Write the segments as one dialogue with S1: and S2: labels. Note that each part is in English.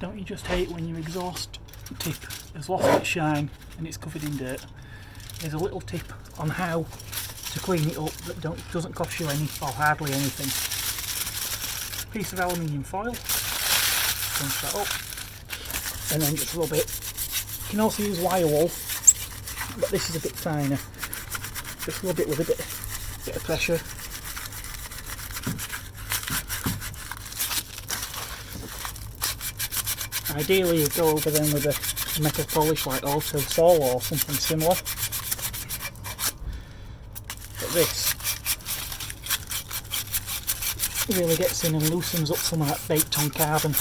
S1: Don't you just hate when your exhaust tip has lost its shine and it's covered in dirt? There's a little tip on how to clean it up that doesn't cost you any or hardly anything. Piece of aluminium foil, punch that up, and then just rub it. You can also use wire wool, but this is a bit finer. Just rub it with a bit of pressure. Ideally, you go over them with a metal polish like Auto Sol or something similar. But this really gets in and loosens up some of that baked on carbon.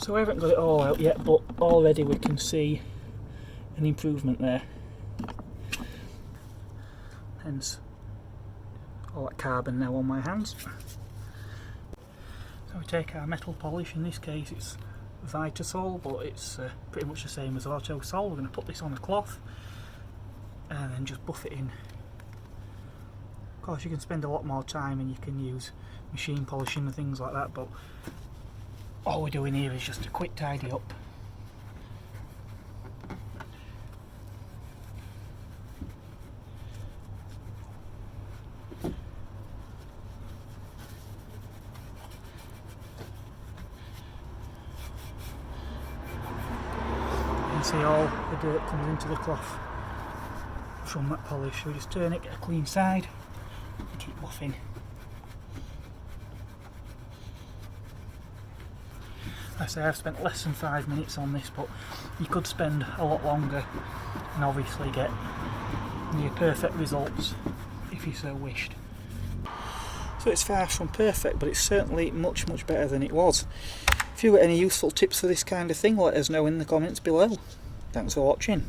S1: So I haven't got it all out yet, but already we can see an improvement there. Hence all that carbon now on my hands. So we take our metal polish, in this case it's Vitasol, but it's pretty much the same as Auto Sol. We're going to put this on a cloth and then just buff it in. Of course you can spend a lot more time and you can use machine polishing and things like that, but all we're doing here is just a quick tidy up. You can see all the dirt comes into the cloth from that polish. So we just turn it, get a clean side and keep buffing. I say I've spent less than 5 minutes on this, but you could spend a lot longer and obviously get near perfect results if you so wished. So it's far from perfect, but it's certainly much better than it was. If you've got any useful tips for this kind of thing, let us know in the comments below. Thanks for watching.